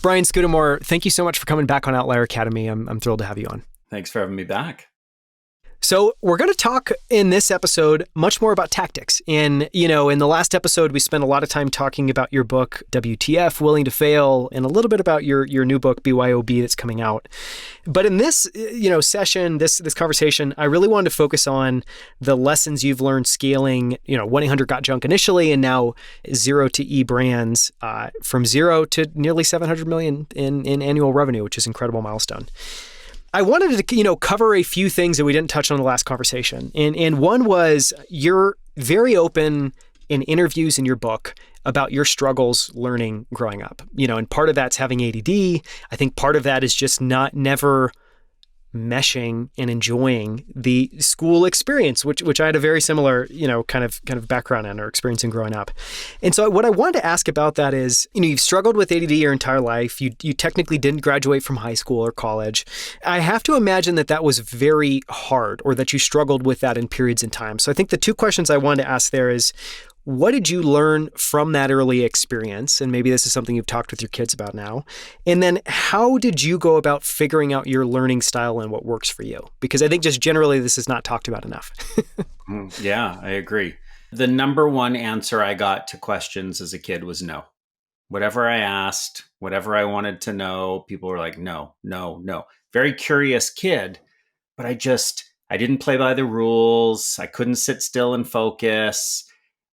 Brian Scudamore, thank you so much for coming back on Outlier Academy. I'm thrilled to have you on. Thanks for having me back. So we're going to talk in this episode much more about tactics. In the last episode, we spent a lot of time talking about your book, WTF, Willing to Fail, and a little bit about your new book, BYOB, that's coming out. But in this, session, this conversation, I really wanted to focus on the lessons you've learned scaling, 1-800-GOT-JUNK initially, and now zero to E brands, from zero to nearly 700 million in annual revenue, which is an incredible milestone. I wanted to, cover a few things that we didn't touch on in the last conversation. And one was you're very open in interviews in your book about your struggles learning growing up. And part of that's having ADD. I think part of that is just never meshing and enjoying the school experience, which I had a very similar, kind of background in or experience in growing up. And so what I wanted to ask about that is, you've struggled with ADD your entire life. You technically didn't graduate from high school or college. I have to imagine that was very hard, or that you struggled with that in periods in time. So I think the two questions I wanted to ask there is, what did you learn from that early experience? And maybe this is something you've talked with your kids about now. And then how did you go about figuring out your learning style and what works for you? Because I think just generally this is not talked about enough. Yeah, I agree. The number one answer I got to questions as a kid was no. Whatever I asked, whatever I wanted to know, people were like, no, no, no. Very curious kid, but I didn't play by the rules. I couldn't sit still and focus.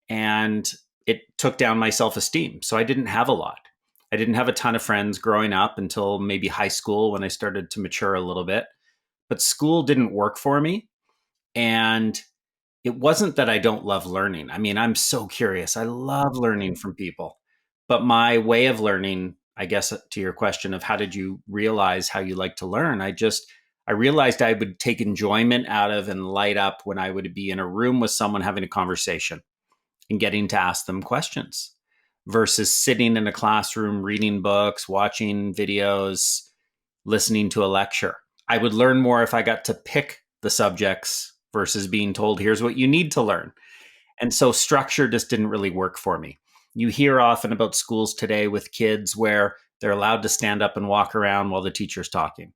And it took down my self-esteem. So I didn't have a lot. I didn't have a ton of friends growing up until maybe high school when I started to mature a little bit. But school didn't work for me. And it wasn't that I don't love learning. I mean, I'm so curious. I love learning from people. But my way of learning, I guess, to your question of how did you realize how you like to learn? I realized I would take enjoyment out of and light up when I would be in a room with someone having a conversation and getting to ask them questions versus sitting in a classroom, reading books, watching videos, listening to a lecture. I would learn more if I got to pick the subjects versus being told, here's what you need to learn. And so structure just didn't really work for me. You hear often about schools today with kids where they're allowed to stand up and walk around while the teacher's talking.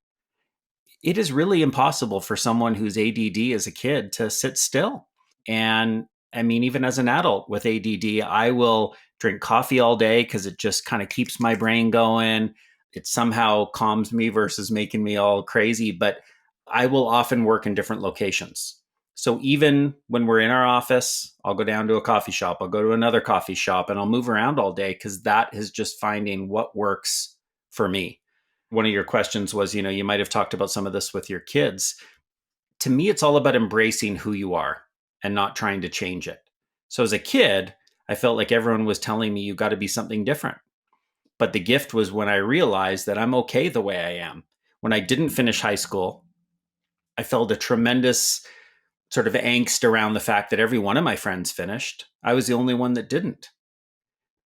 It is really impossible for someone who's ADD as a kid to sit still. And I mean, even as an adult with ADD, I will drink coffee all day because it just kind of keeps my brain going. It somehow calms me versus making me all crazy. But I will often work in different locations. So even when we're in our office, I'll go down to a coffee shop. I'll go to another coffee shop and I'll move around all day because that is just finding what works for me. One of your questions was, you might have talked about some of this with your kids. To me, it's all about embracing who you are and not trying to change it. So as a kid, I felt like everyone was telling me you got to be something different. But the gift was when I realized that I'm okay the way I am. When I didn't finish high school, I felt a tremendous sort of angst around the fact that every one of my friends finished. I was the only one that didn't.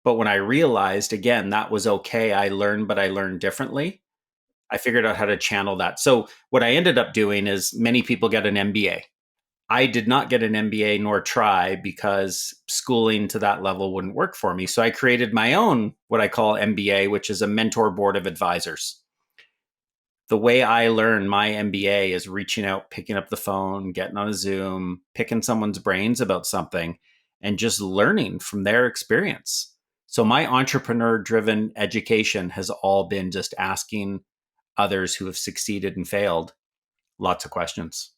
But when I realized, again, that was okay, I learned differently. I figured out how to channel that. So what I ended up doing is many people get an MBA. I did not get an MBA nor try because schooling to that level wouldn't work for me. So I created my own, what I call MBA, which is a mentor board of advisors. The way I learn my MBA is reaching out, picking up the phone, getting on a Zoom, picking someone's brains about something, and just learning from their experience. So my entrepreneur-driven education has all been just asking others who have succeeded and failed lots of questions.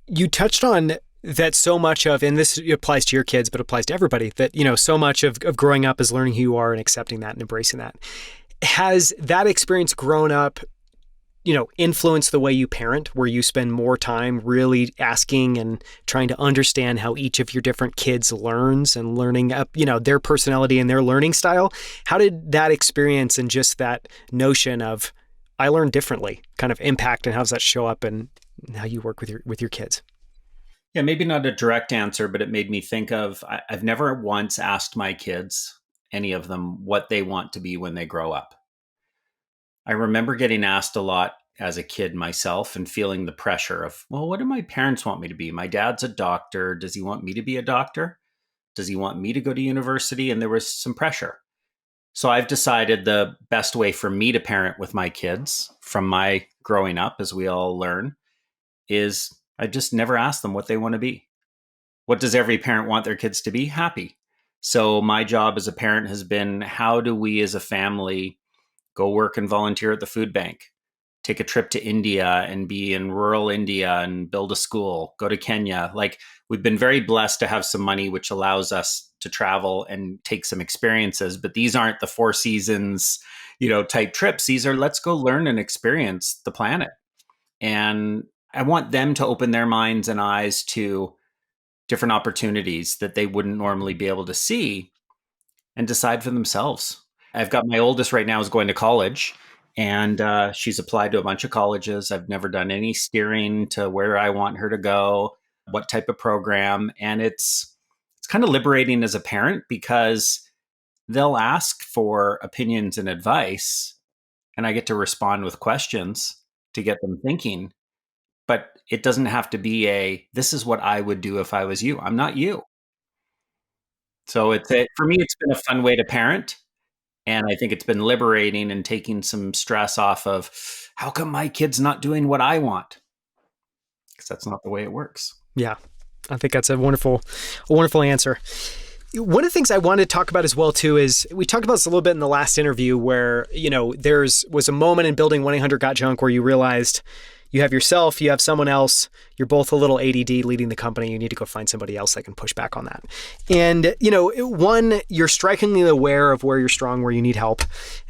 You touched on that so much of, and this applies to your kids, but applies to everybody, that, so much of growing up is learning who you are and accepting that and embracing that. Has that experience grown up, influenced the way you parent, where you spend more time really asking and trying to understand how each of your different kids learns and learning up, their personality and their learning style? How did that experience and just that notion of I learn differently kind of impact, and how does that show up in how you work with your kids? Yeah, maybe not a direct answer, but it made me think of, I've never once asked my kids, any of them, what they want to be when they grow up. I remember getting asked a lot as a kid myself and feeling the pressure of, well, what do my parents want me to be? My dad's a doctor. Does he want me to be a doctor? Does he want me to go to university? And there was some pressure. So I've decided the best way for me to parent with my kids from my growing up, as we all learn, is I just never ask them what they want to be. What does every parent want their kids to be? Happy. So my job as a parent has been, how do we as a family go work and volunteer at the food bank, take a trip to India and be in rural India and build a school, go to Kenya. Like, we've been very blessed to have some money, which allows us to travel and take some experiences. But these aren't the Four Seasons, type trips. These are, let's go learn and experience the planet. And I want them to open their minds and eyes to different opportunities that they wouldn't normally be able to see and decide for themselves. I've got my oldest right now is going to college, and she's applied to a bunch of colleges. I've never done any steering to where I want her to go, what type of program. And it's kind of liberating as a parent, because they'll ask for opinions and advice, and I get to respond with questions to get them thinking. But it doesn't have to be this is what I would do if I was you. I'm not you. So for me, it's been a fun way to parent. And I think it's been liberating and taking some stress off of, how come my kid's not doing what I want? Because that's not the way it works. Yeah, I think that's a wonderful answer. One of the things I wanted to talk about as well, too, is we talked about this a little bit in the last interview where, was a moment in building 1-800-GOT-JUNK where you realized you have yourself, you have someone else, you're both a little ADD leading the company. You need to go find somebody else that can push back on that. And, one, you're strikingly aware of where you're strong, where you need help.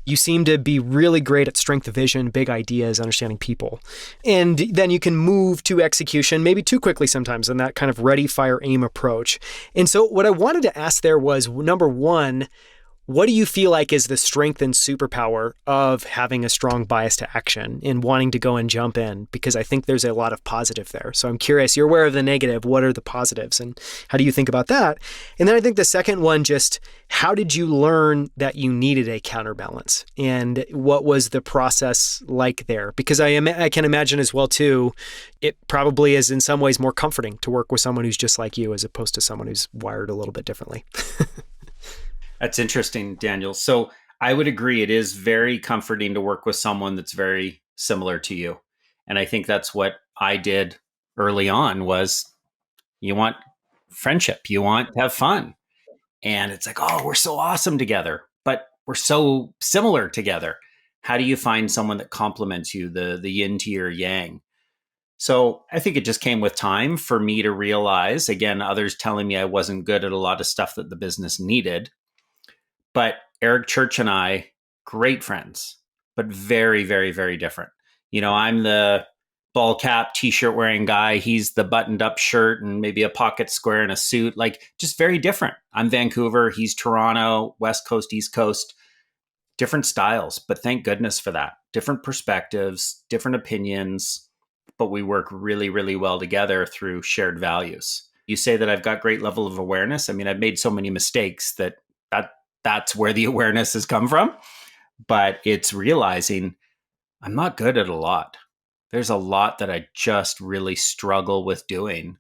You seem to be really great at strength of vision, big ideas, understanding people. And then you can move to execution, maybe too quickly sometimes, in that kind of ready, fire, aim approach. And so what I wanted to ask there was, number one, what do you feel like is the strength and superpower of having a strong bias to action and wanting to go and jump in? Because I think there's a lot of positive there. So I'm curious, you're aware of the negative. What are the positives? And how do you think about that? And then I think the second one, just how did you learn that you needed a counterbalance? And what was the process like there? Because I can imagine as well, too, it probably is in some ways more comforting to work with someone who's just like you as opposed to someone who's wired a little bit differently. That's interesting, Daniel. So I would agree. It is very comforting to work with someone that's very similar to you. And I think that's what I did early on was, you want friendship, you want to have fun. And it's like, oh, we're so awesome together, but we're so similar together. How do you find someone that complements you, the yin to your yang? So I think it just came with time for me to realize, again, others telling me I wasn't good at a lot of stuff that the business needed. But Eric Church and I, great friends, but very, very, very different. I'm the ball cap, t-shirt wearing guy. He's the buttoned up shirt and maybe a pocket square and a suit, like just very different. I'm Vancouver. He's Toronto, West Coast, East Coast, different styles. But thank goodness for that. Different perspectives, different opinions, but we work really, really well together through shared values. You say that I've got great level of awareness. I mean, I've made so many mistakes that's where the awareness has come from. But it's realizing I'm not good at a lot. There's a lot that I just really struggle with doing.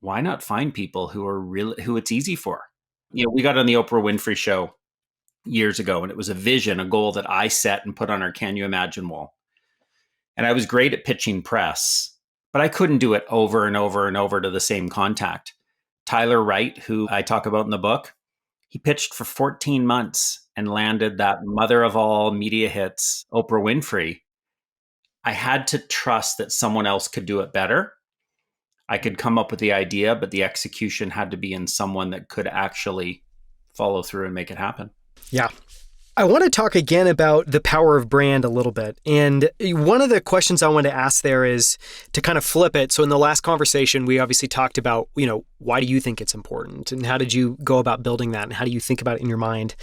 Why not find people who it's easy for? We got on the Oprah Winfrey show years ago, and it was a goal that I set and put on our Can You Imagine wall. And I was great at pitching press, but I couldn't do it over and over and over to the same contact. Tyler Wright, who I talk about in the book, he pitched for 14 months and landed that mother of all media hits, Oprah Winfrey. I had to trust that someone else could do it better. I could come up with the idea, but the execution had to be in someone that could actually follow through and make it happen. Yeah. I want to talk again about the power of brand a little bit. And one of the questions I want to ask there is to kind of flip it. So in the last conversation, we obviously talked about, why do you think it's important? And how did you go about building that? And how do you think about it in your mind?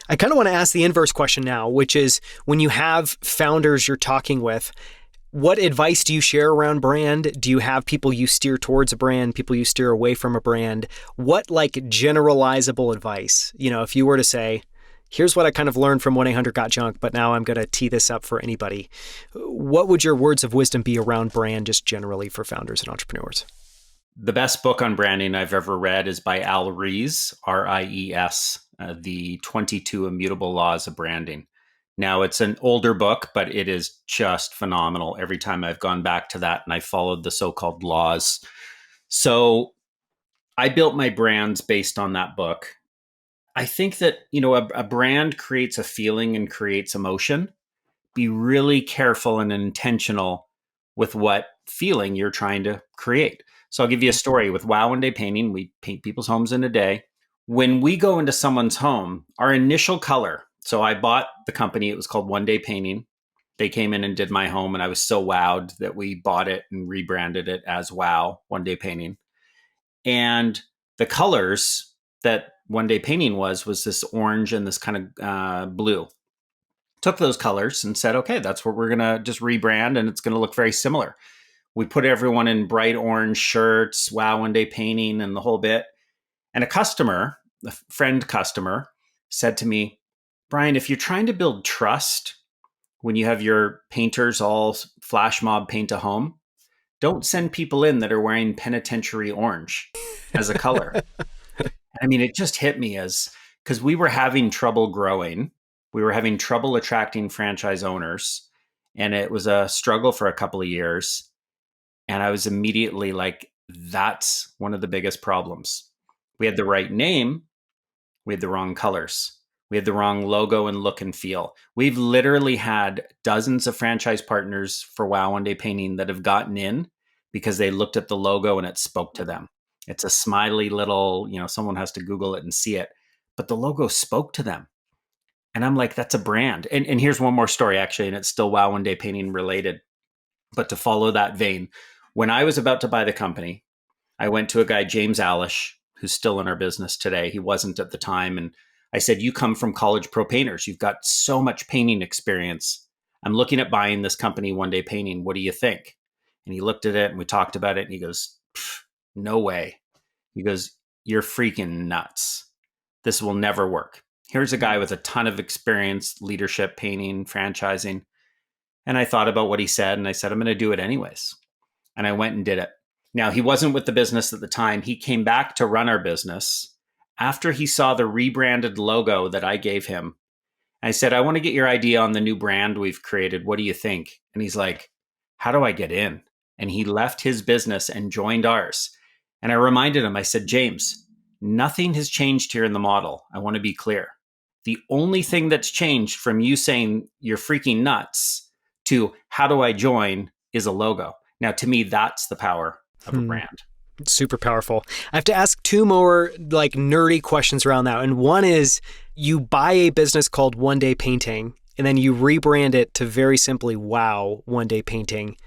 I kind of want to ask the inverse question now, which is when you have founders you're talking with, what advice do you share around brand? Do you have people you steer towards a brand, people you steer away from a brand? What generalizable advice? If you were to say, here's what I kind of learned from 1-800-GOT-JUNK, but now I'm going to tee this up for anybody. What would your words of wisdom be around brand just generally for founders and entrepreneurs? The best book on branding I've ever read is by Al Ries, R-I-E-S. The 22 Immutable Laws of Branding. Now, it's an older book, but it is just phenomenal. Every time I've gone back to that and I followed the so-called laws. So I built my brands based on that book. I think that, a brand creates a feeling and creates emotion. Be really careful and intentional with what feeling you're trying to create. So I'll give you a story with Wow One Day Painting. We paint people's homes in a day. When we go into someone's home, our initial color, so I bought the company, it was called One Day Painting. They came in and did my home, and I was so wowed that we bought it and rebranded it as Wow One Day Painting. And the colors that One Day Painting was this orange and this kind of blue. Took those colors and said, okay, that's what we're going to just rebrand, and it's going to look very similar. We put everyone in bright orange shirts, Wow One Day Painting, and the whole bit. And a friend customer, said to me, Brian, if you're trying to build trust when you have your painters all flash mob paint a home, don't send people in that are wearing penitentiary orange as a color. I mean, it just hit me because we were having trouble growing. We were having trouble attracting franchise owners, and it was a struggle for a couple of years. And I was immediately like, that's one of the biggest problems. We had the right name. We had the wrong colors. We had the wrong logo and look and feel. We've literally had dozens of franchise partners for Wow One Day Painting that have gotten in because they looked at the logo and it spoke to them. It's a smiley little, someone has to Google it and see it, but the logo spoke to them. And I'm like, that's a brand. And here's one more story, actually, and it's still Wow One Day Painting related. But to follow that vein, when I was about to buy the company, I went to a guy, James Alish, who's still in our business today. He wasn't at the time. And I said, you come from college pro painters. You've got so much painting experience. I'm looking at buying this company, One Day Painting. What do you think? And he looked at it and we talked about it. And he goes, no way. He goes, you're freaking nuts. This will never work. Here's a guy with a ton of experience, leadership, painting, franchising. And I thought about what he said, and I said, I'm going to do it anyways. And I went and did it. Now, he wasn't with the business at the time. He came back to run our business after he saw the rebranded logo that I gave him. I said, I want to get your idea on the new brand we've created. What do you think? And he's like, how do I get in? And he left his business and joined ours. And I reminded him, I said, James, nothing has changed here in the model. I want to be clear. The only thing that's changed from you saying you're freaking nuts to how do I join is a logo. Now, to me, that's the power of a brand. Super powerful. I have to ask two more nerdy questions around that. And one is, you buy a business called One Day Painting, and then you rebrand it to very simply Wow One Day Painting.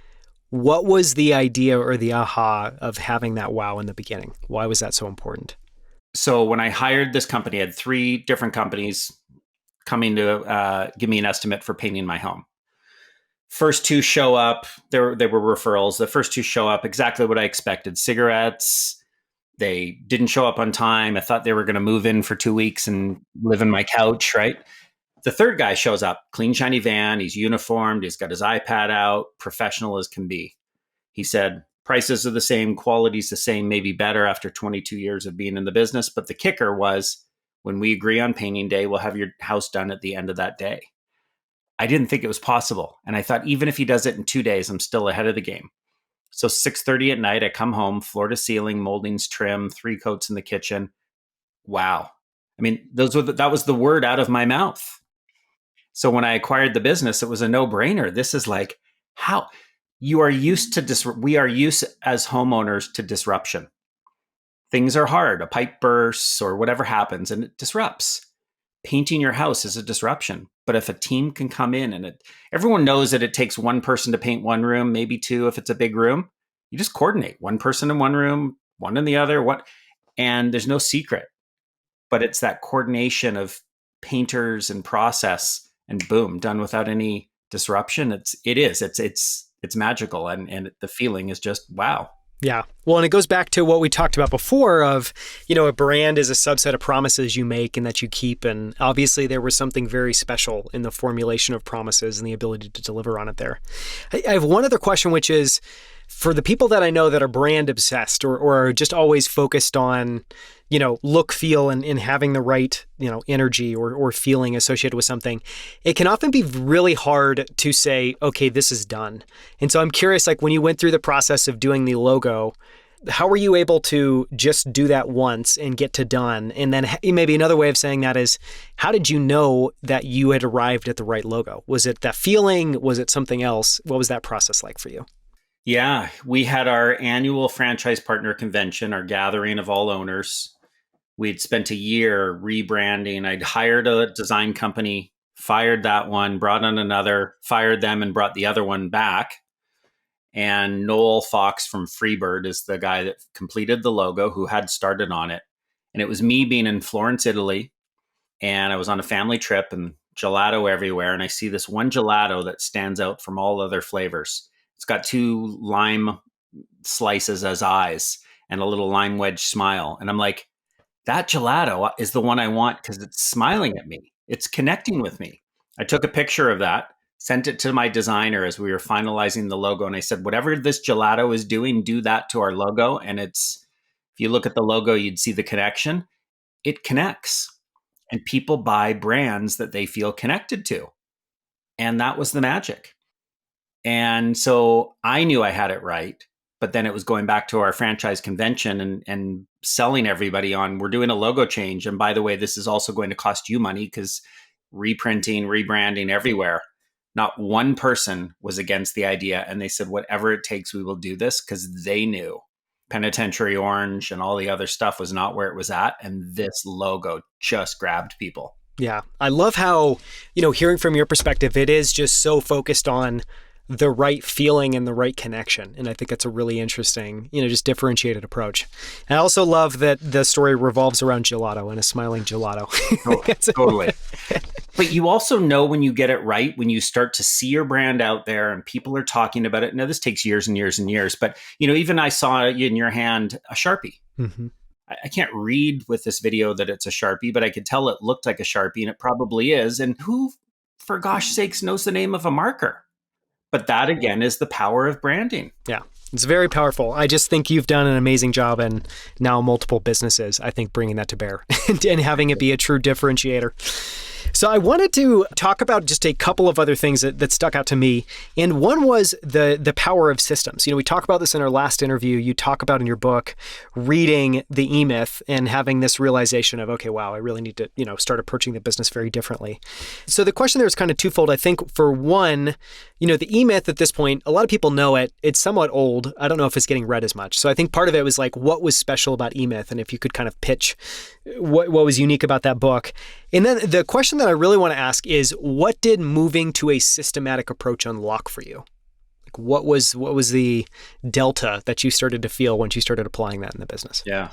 What was the idea or the aha of having that wow in the beginning? Why was that so important? So when I hired this company, I had 3 different companies coming to give me an estimate for painting my home. First 2 show up. They were referrals. The first 2 show up exactly what I expected. Cigarettes. They didn't show up on time. I thought they were going to move in for 2 weeks and live in my couch, right? The third guy shows up, clean, shiny van. He's uniformed. He's got his iPad out, professional as can be. He said, prices are the same, quality's the same, maybe better after 22 years of being in the business. But the kicker was, when we agree on painting day, we'll have your house done at the end of that day. I didn't think it was possible. And I thought, even if he does it in 2 days, I'm still ahead of the game. So 6:30 at night, I come home, floor to ceiling, moldings trim, 3 coats in the kitchen. Wow. I mean, that was the word out of my mouth. So when I acquired the business, it was a no-brainer. This is like, how you are used to we are used as homeowners to disruption. Things are hard. A pipe bursts or whatever happens, and it disrupts. Painting your house is a disruption. But if a team can come in and everyone knows that it takes one person to paint one room, maybe 2 if it's a big room, you just coordinate. One person in one room, one in the other, and there's no secret. But it's that coordination of painters and process, and boom, done without any disruption. It's magical, and the feeling is just wow. Yeah. Well, and it goes back to what we talked about before of, a brand is a subset of promises you make and that you keep. And obviously there was something very special in the formulation of promises and the ability to deliver on it there. I have one other question, which is, For the people that I know that are brand obsessed or are just always focused on, look, feel, and having the right, energy or feeling associated with something, it can often be really hard to say, okay, this is done. And so I'm curious, like when you went through the process of doing the logo, how were you able to just do that once and get to done? And then maybe another way of saying that is, how did you know that you had arrived at the right logo? Was it that feeling? Was it something else? What was that process like for you? Yeah, we had our annual franchise partner convention, our gathering of all owners. We'd spent a year rebranding. I'd hired a design company, fired that one, brought on another, fired them, and brought the other one back. And Noel Fox from Freebird is the guy that completed the logo, who had started on it. And it was me being in Florence, Italy. And I was on a family trip and gelato everywhere. And I see this one gelato that stands out from all other flavors. It's got 2 lime slices as eyes and a little lime wedge smile. And I'm like, that gelato is the one I want because it's smiling at me. It's connecting with me. I took a picture of that, sent it to my designer as we were finalizing the logo. And I said, whatever this gelato is doing, do that to our logo. And if you look at the logo, you'd see the connection. It connects. And people buy brands that they feel connected to. And that was the magic. And so I knew I had it right. But then it was going back to our franchise convention and selling everybody on, we're doing a logo change. And by the way, this is also going to cost you money because reprinting, rebranding everywhere. Not one person was against the idea. And they said, whatever it takes, we will do this, because they knew Penitentiary Orange and all the other stuff was not where it was at. And this logo just grabbed people. Yeah. I love how, hearing from your perspective, it is just so focused on the right feeling and the right connection. And I think that's a really interesting, just differentiated approach. And I also love that the story revolves around gelato and a smiling gelato. Oh, totally. But you also know when you get it right, when you start to see your brand out there and people are talking about it. Now, this takes years and years and years, but even I saw in your hand a Sharpie. Mm-hmm. I can't read with this video that it's a Sharpie, but I could tell it looked like a Sharpie, and it probably is. And who, for gosh sakes, knows the name of a marker? But that, again, is the power of branding. Yeah, it's very powerful. I just think you've done an amazing job, and now multiple businesses, I think, bringing that to bear and having it be a true differentiator. So I wanted to talk about just a couple of other things that stuck out to me. And one was the power of systems. We talk about this in our last interview. You talk about in your book reading the E-Myth and having this realization of, okay, wow, I really need to, start approaching the business very differently. So the question there is kind of twofold. I think for one, the E-Myth at this point, a lot of people know it. It's somewhat old. I don't know if it's getting read as much. So I think part of it was like, what was special about E-Myth? And if you could kind of pitch what was unique about that book. And then the question that I really want to ask is, what did moving to a systematic approach unlock for you? Like, what was the delta that you started to feel once you started applying that in the business? Yeah.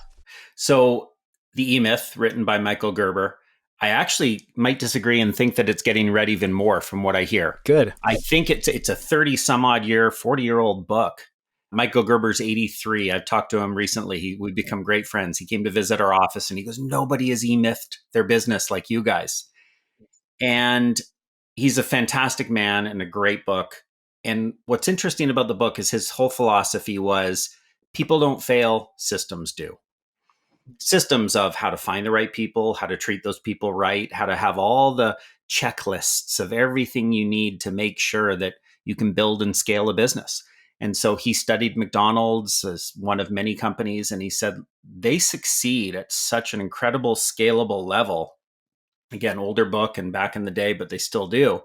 So the E-Myth, written by Michael Gerber, I actually might disagree and think that it's getting read even more from what I hear. Good. I think it's a 30 some odd year, 40-year-old book. Michael Gerber's 83. I've talked to him recently. We've become great friends. He came to visit our office and he goes, nobody has E-Mythed their business like you guys. And he's a fantastic man and a great book. And what's interesting about the book is his whole philosophy was people don't fail, systems do. Systems of how to find the right people, how to treat those people right, how to have all the checklists of everything you need to make sure that you can build and scale a business. And so he studied McDonald's as one of many companies, and he said they succeed at such an incredible scalable level. Again, older book and back in the day, but they still do,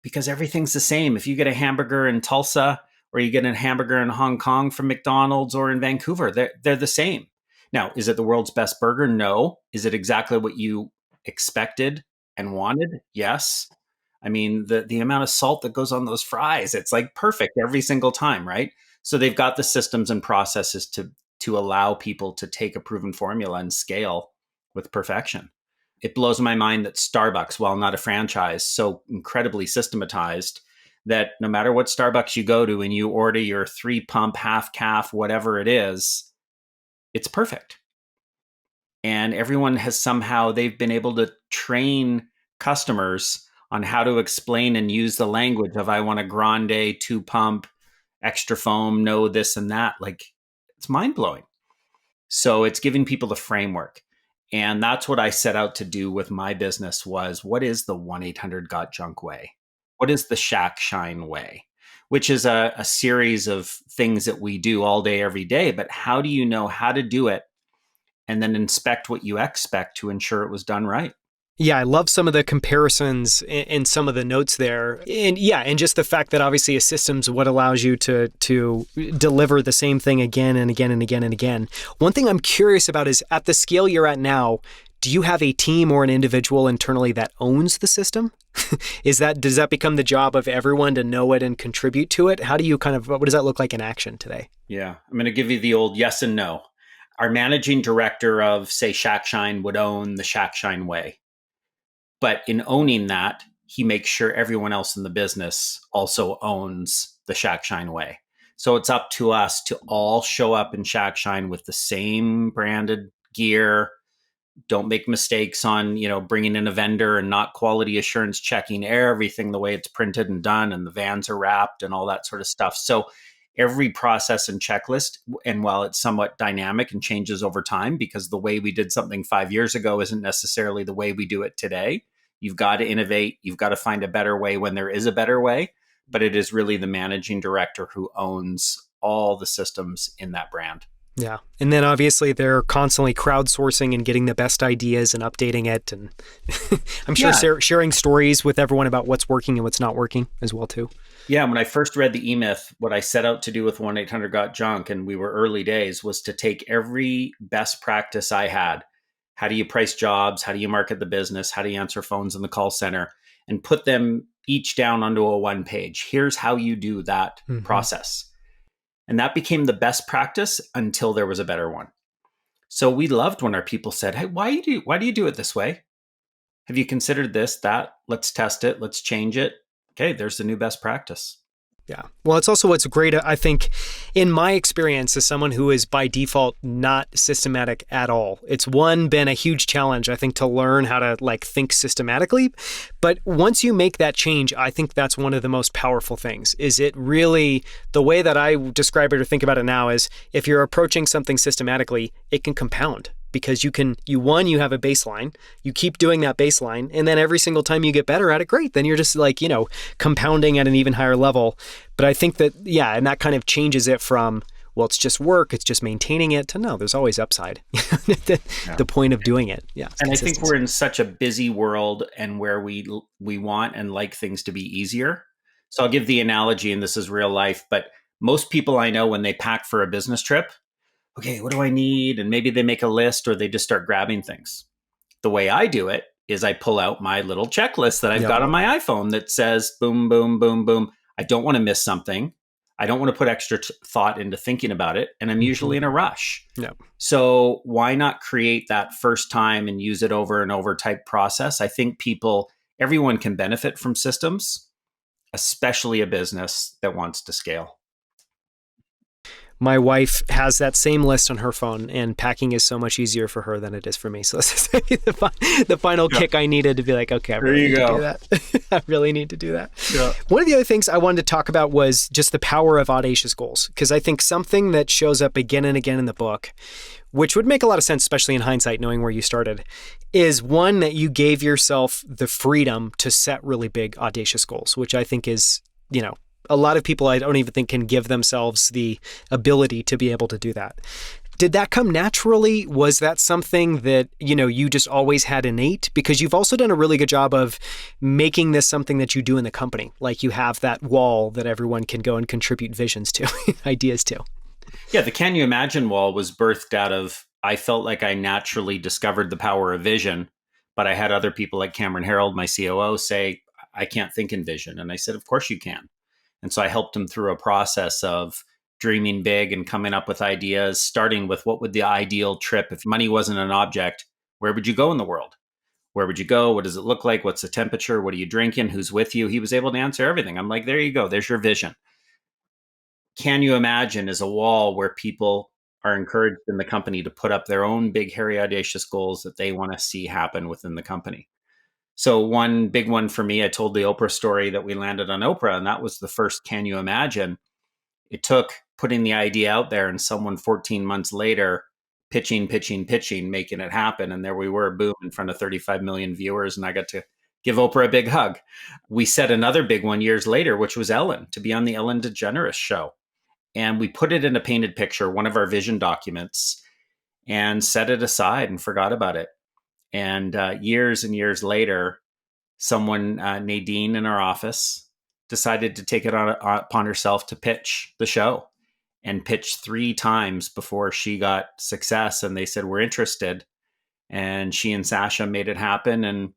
because everything's the same. If you get a hamburger in Tulsa or you get a hamburger in Hong Kong from McDonald's or in Vancouver, they're the same. Now, is it the world's best burger? No. Is it exactly what you expected and wanted? Yes. I mean, the amount of salt that goes on those fries, it's like perfect every single time, right? So they've got the systems and processes to allow people to take a proven formula and scale with perfection. It blows my mind that Starbucks, while not a franchise, so incredibly systematized that no matter what Starbucks you go to and you order your 3-pump, half calf, whatever it is, it's perfect. And everyone has somehow, they've been able to train customers on how to explain and use the language of, I want a grande 2-pump extra foam, no this and that. Like, it's mind blowing. So it's giving people the framework. And that's what I set out to do with my business was, what is the 1-800-GOT-JUNK way? What is the Shack Shine way? Which is a series of things that we do all day, every day. But how do you know how to do it and then inspect what you expect to ensure it was done right? Yeah, I love some of the comparisons in some of the notes there. And yeah, and just the fact that obviously a system's what allows you to deliver the same thing again and again and again and again. One thing I'm curious about is at the scale you're at now, do you have a team or an individual internally that owns the system? Does that become the job of everyone to know it and contribute to it? How do you what does that look like in action today? Yeah, I'm going to give you the old yes and no. Our managing director of, say, Shack Shine would own the Shack Shine way. But in owning that, he makes sure everyone else in the business also owns the Shack Shine way. So it's up to us to all show up in Shack Shine with the same branded gear. Don't make mistakes on, bringing in a vendor and not quality assurance checking everything the way it's printed and done, and the vans are wrapped and all that sort of stuff. So every process and checklist, and while it's somewhat dynamic and changes over time, because the way we did something 5 years ago isn't necessarily the way we do it today. You've got to innovate. You've got to find a better way when there is a better way. But it is really the managing director who owns all the systems in that brand. Yeah. And then obviously they're constantly crowdsourcing and getting the best ideas and updating it. And I'm sure sharing stories with everyone about what's working and what's not working as well, too. Yeah. When I first read the E-Myth, what I set out to do with 1-800-GOT-JUNK, and we were early days, was to take every best practice I had. How do you price jobs? How do you market the business? How do you answer phones in the call center? And put them each down onto a one page. Here's how you do that process. And that became the best practice until there was a better one. So we loved when our people said, hey, why do you do it this way? Have you considered this, that? Let's test it. Let's change it. Okay, there's the new best practice. Yeah. Well, it's also what's great, I think, in my experience as someone who is by default not systematic at all. It's been a huge challenge, I think, to learn how to think systematically. But once you make that change, I think that's one of the most powerful things. Is it really, the way that I describe it or think about it now is, if you're approaching something systematically, it can compound. Because you have a baseline, you keep doing that baseline, and then every single time you get better at it, great. Then you're just compounding at an even higher level. But I think that, and that kind of changes it from, well, it's just work, it's just maintaining it, to no, there's always upside. The point of doing it. Yeah. And I think we're in such a busy world, and where we want and like things to be easier. So I'll give the analogy, and this is real life, but most people I know, when they pack for a business trip, okay, what do I need? And maybe they make a list, or they just start grabbing things. The way I do it is I pull out my little checklist that I've got on my iPhone that says boom, boom, boom, boom. I don't want to miss something. I don't want to put extra thought into thinking about it. And I'm usually in a rush. Yeah. So why not create that first time and use it over and over type process? I think everyone can benefit from systems, especially a business that wants to scale. My wife has that same list on her phone, and packing is so much easier for her than it is for me. So this is the final kick I needed to be like, okay, I really need to do that. I really need to do that. Yeah. One of the other things I wanted to talk about was just the power of audacious goals, because I think something that shows up again and again in the book, which would make a lot of sense, especially in hindsight, knowing where you started, is one that you gave yourself the freedom to set really big, audacious goals, which I think is, a lot of people I don't even think can give themselves the ability to be able to do that. Did that come naturally? Was that something that, you just always had innate? Because you've also done a really good job of making this something that you do in the company. Like, you have that wall that everyone can go and contribute visions to, ideas to. Yeah, the Can You Imagine wall was birthed out of, I felt like I naturally discovered the power of vision, but I had other people like Cameron Harold, my COO, say, I can't think in vision. And I said, of course you can. And so I helped him through a process of dreaming big and coming up with ideas, starting with, what would the ideal trip, if money wasn't an object, where would you go in the world? Where would you go? What does it look like? What's the temperature? What are you drinking? Who's with you? He was able to answer everything. I'm like, there you go. There's your vision. Can You Imagine is a wall where people are encouraged in the company to put up their own big, hairy, audacious goals that they want to see happen within the company. So one big one for me, I told the Oprah story that we landed on Oprah, and that was the first Can You Imagine, It took putting the idea out there and someone 14 months later pitching, making it happen. And there we were, boom, in front of 35 million viewers. And I got to give Oprah a big hug. We set another big one years later, which was Ellen, to be on the Ellen DeGeneres show. And we put it in a painted picture, one of our vision documents, and set it aside and forgot about it. And years and years later, someone, Nadine in our office, decided to take it upon herself to pitch the show, and pitched 3 times before she got success. And they said, we're interested. And she and Sasha made it happen. And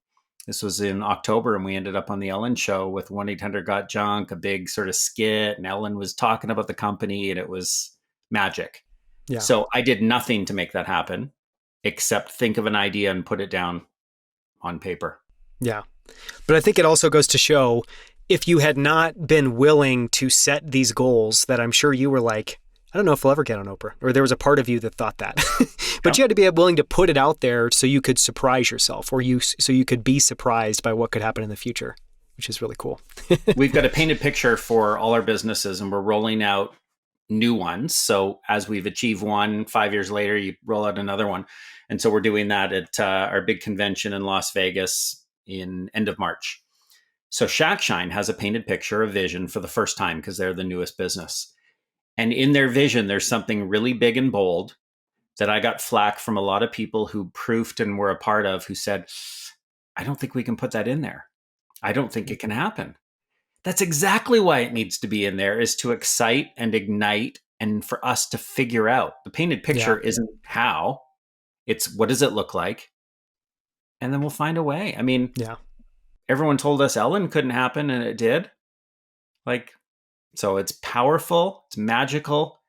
this was in October, and we ended up on the Ellen show with 1-800-GOT-JUNK, a big sort of skit. And Ellen was talking about the company, and it was magic. Yeah. So I did nothing to make that happen except think of an idea and put it down on paper. Yeah. But I think it also goes to show, if you had not been willing to set these goals that I'm sure you were like, I don't know if we'll ever get on Oprah, or there was a part of you that thought that, but you had to be willing to put it out there so you could surprise yourself, or so you could be surprised by what could happen in the future, which is really cool. We've got a painted picture for all our businesses, and we're rolling out new ones. So as we've achieved one, 5 years later, you roll out another one. And so we're doing that at our big convention in Las Vegas in end of March. So Shack Shine has a painted picture, a vision for the first time, because they're the newest business. And in their vision, there's something really big and bold that I got flack from a lot of people who proofed and were a part of, who said, I don't think we can put that in there. I don't think it can happen. That's exactly why it needs to be in there, is to excite and ignite, and for us to figure out. The painted picture isn't how, it's what does it look like? And then we'll find a way. I mean, everyone told us Ellen couldn't happen, and it did. So it's powerful, it's magical,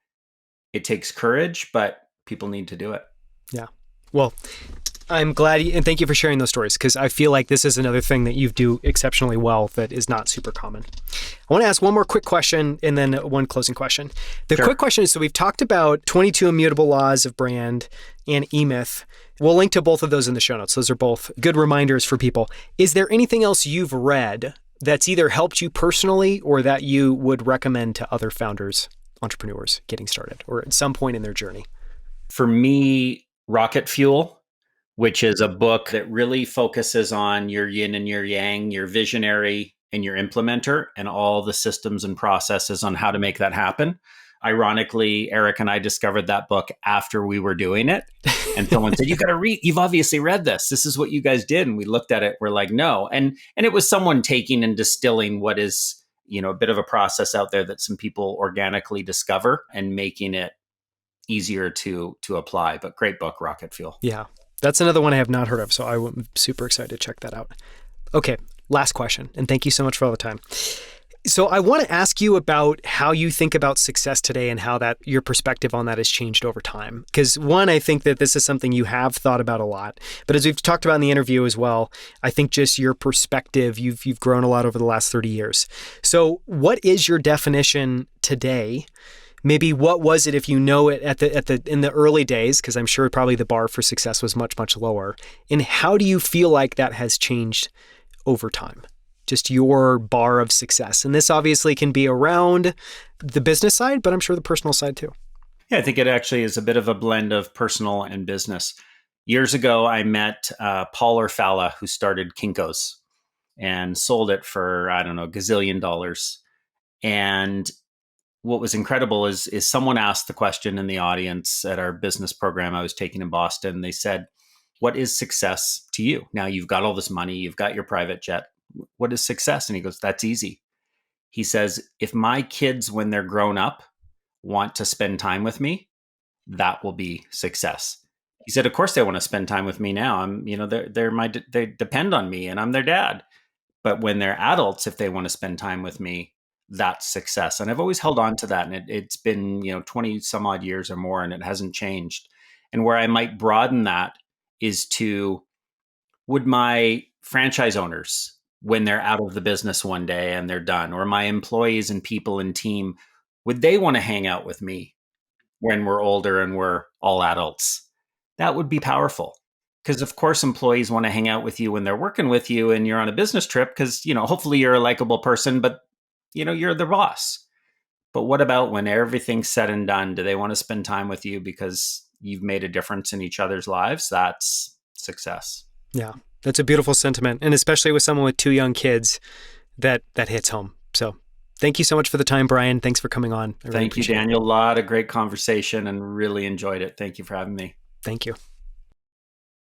it takes courage, but people need to do it. Yeah. Well, I'm glad, and thank you for sharing those stories, because I feel like this is another thing that you do exceptionally well that is not super common. I want to ask one more quick question and then one closing question. The quick question is, so we've talked about 22 immutable laws of brand and eMyth. We'll link to both of those in the show notes. Those are both good reminders for people. Is there anything else you've read that's either helped you personally or that you would recommend to other founders, entrepreneurs getting started, or at some point in their journey? For me, Rocket Fuel, which is a book that really focuses on your yin and your yang, your visionary and your implementer, and all the systems and processes on how to make that happen. Ironically, Eric and I discovered that book after we were doing it. And someone said, you got to read, you've obviously read this. This is what you guys did. And we looked at it, we're like, no. And it was someone taking and distilling what is, a bit of a process out there that some people organically discover, and making it easier to apply. But great book, Rocket Fuel. Yeah. That's another one I have not heard of. So I'm super excited to check that out. Okay. Last question. And thank you so much for all the time. So I want to ask you about how you think about success today, and how that your perspective on that has changed over time. Because one, I think that this is something you have thought about a lot. But as we've talked about in the interview as well, I think just your perspective, you've grown a lot over the last 30 years. So what is your definition today? Maybe what was it, if you know it in the early days, because I'm sure probably the bar for success was much, much lower. And how do you feel like that has changed over time? Just your bar of success. And this obviously can be around the business side, but I'm sure the personal side too. Yeah, I think it actually is a bit of a blend of personal and business. Years ago, I met Paul Orfalla, who started Kinko's and sold it for, I don't know, gazillion dollars. And what was incredible is someone asked the question in the audience at our business program I was taking in Boston. They said, what is success to you? Now you've got all this money, you've got your private jet. What is success? And he goes, that's easy. He says, if my kids, when they're grown up, want to spend time with me, that will be success. He said, of course they want to spend time with me now. They depend on me, and I'm their dad. But when they're adults, if they want to spend time with me, that's success. And I've always held on to that. And it's been, 20 some odd years or more, and it hasn't changed. And where I might broaden that is to, would my franchise owners, when they're out of the business one day and they're done, or my employees and people and team, would they want to hang out with me when we're older and we're all adults? That would be powerful. Because of course, employees want to hang out with you when they're working with you and you're on a business trip, because, hopefully you're a likable person, but, you're the boss. But what about when everything's said and done? Do they want to spend time with you because you've made a difference in each other's lives? That's success. Yeah, that's a beautiful sentiment. And especially with someone with 2 young kids, that hits home. So thank you so much for the time, Brian. Thanks for coming on. Thank you, Daniel. A lot of great conversation and really enjoyed it. Thank you for having me. Thank you.